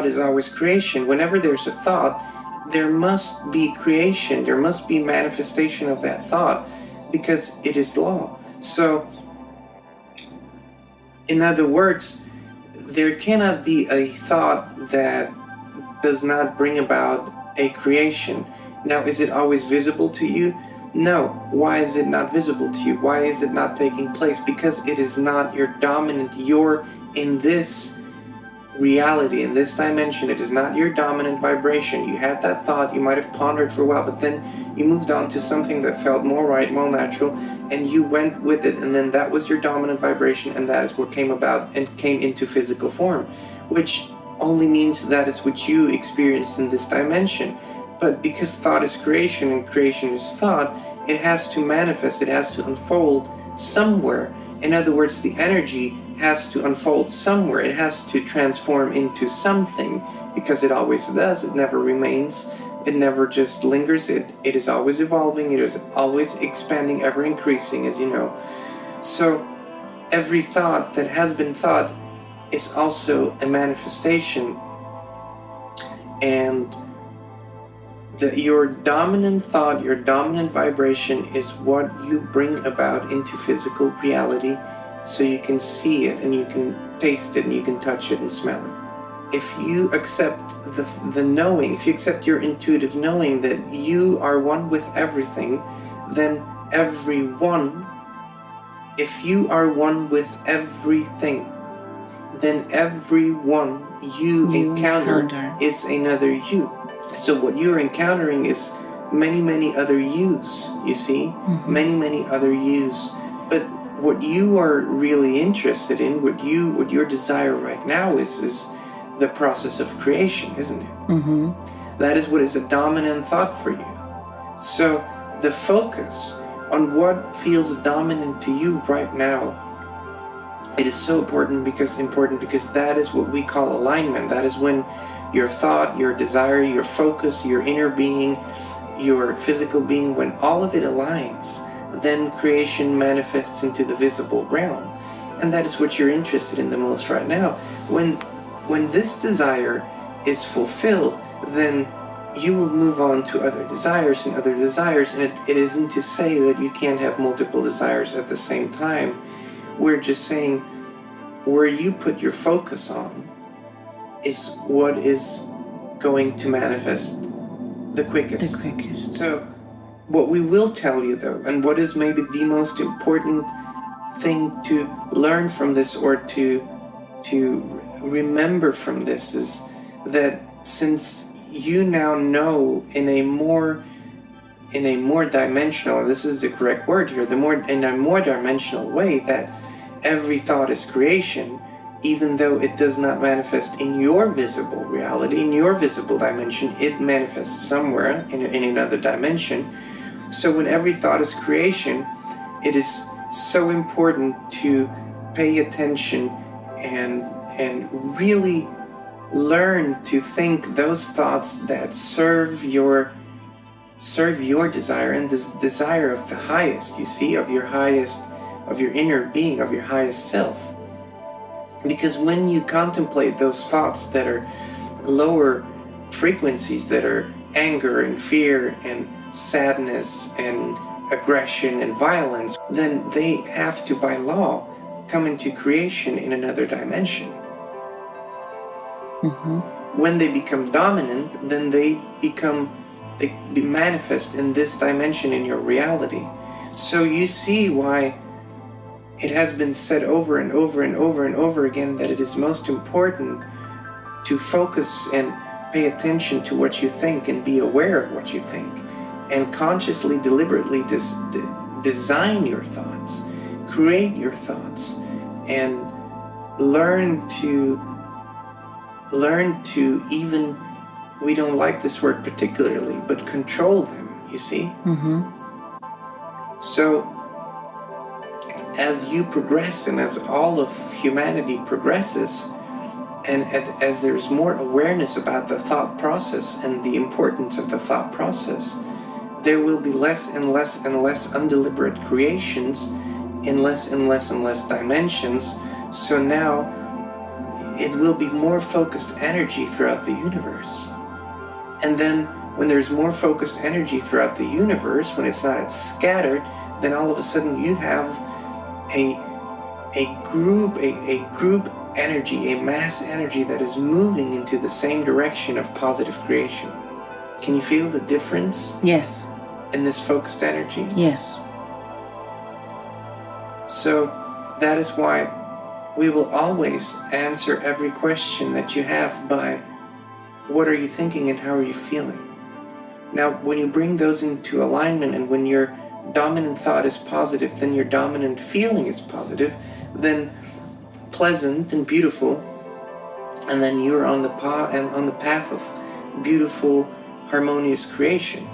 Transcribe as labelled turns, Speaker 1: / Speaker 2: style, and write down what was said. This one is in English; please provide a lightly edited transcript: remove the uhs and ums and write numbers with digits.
Speaker 1: is always creation. Whenever there's a thought, there must be creation, there must be manifestation of that thought, because it is law. So, in other words, there cannot be a thought that does not bring about a creation. Now, is it always visible to you? No. Why is it not visible to you? Why is it not taking place? Because it is not your dominant. You're in this reality, in this dimension. It is not your dominant vibration. You had that thought, you might have pondered for a while, but then you moved on to something that felt more right, more natural, and you went with it, and then that was your dominant vibration, and that is what came about and came into physical form, which only means that is what you experienced in this dimension. But because thought is creation and creation is thought, it has to manifest, it has to unfold somewhere. In other words, the energy has to unfold somewhere. It has to transform into something, because it always does. It never remains. It never just lingers. It is always evolving. It is always expanding, ever increasing, as you know. So every thought that has been thought is also a manifestation. And your dominant thought, your dominant vibration is what you bring about into physical reality, so you can see it and you can taste it and you can touch it and smell it. If you accept the knowing, if you accept your intuitive knowing that you are one with everything, then everyone, if you are one with everything, then everyone you encounter is another you. So what you're encountering is many, many other yous, you see? Mm-hmm. Many, many other yous. But what you are really interested in, what your desire right now is the process of creation, isn't it? Mm-hmm. That is what is a dominant thought for you. So the focus on what feels dominant to you right now, it is so important because that is what we call alignment. That is when your thought, your desire, your focus, your inner being, your physical being, when all of it aligns, then creation manifests into the visible realm. And that is what you're interested in the most right now. When this desire is fulfilled, then you will move on to other desires and other desires. And it isn't to say that you can't have multiple desires at the same time. We're just saying where you put your focus on is what is going to manifest the quickest. So what we will tell you though, and what is maybe the most important thing to learn from this, or to remember from this, is that since you now know in a more dimensional, this is the correct word here, in a more dimensional way, that every thought is creation, even though it does not manifest in your visible reality, in your visible dimension, it manifests somewhere in another dimension. So when every thought is creation, it is so important to pay attention and really learn to think those thoughts that serve your desire, and this desire of the highest, you see, of your inner being, of your highest self. Because when you contemplate those thoughts that are lower frequencies, that are anger and fear and sadness and aggression and violence, then they have to, by law, come into creation in another dimension. Mm-hmm. When they become dominant, then they manifest in this dimension in your reality. So you see why it has been said over and over and over and over again that it is most important to focus and pay attention to what you think and be aware of what you think, and consciously, deliberately design your thoughts, create your thoughts, and learn to even, we don't like this word particularly, but control them, you see? Mm-hmm. So as you progress, and as all of humanity progresses, and as there's more awareness about the thought process and the importance of the thought process, there will be less and less and less undeliberate creations in less and less and less dimensions. So now it will be more focused energy throughout the universe. And then when there's more focused energy throughout the universe, when it's not as scattered, then all of a sudden you have a group energy, a mass energy that is moving into the same direction of positive creation. Can you feel the difference?
Speaker 2: Yes.
Speaker 1: In this focused energy?
Speaker 2: Yes.
Speaker 1: So that is why we will always answer every question that you have by what are you thinking and how are you feeling? Now, when you bring those into alignment and when your dominant thought is positive, then your dominant feeling is positive, then pleasant and beautiful, and then you're on the path of beautiful, harmonious creation.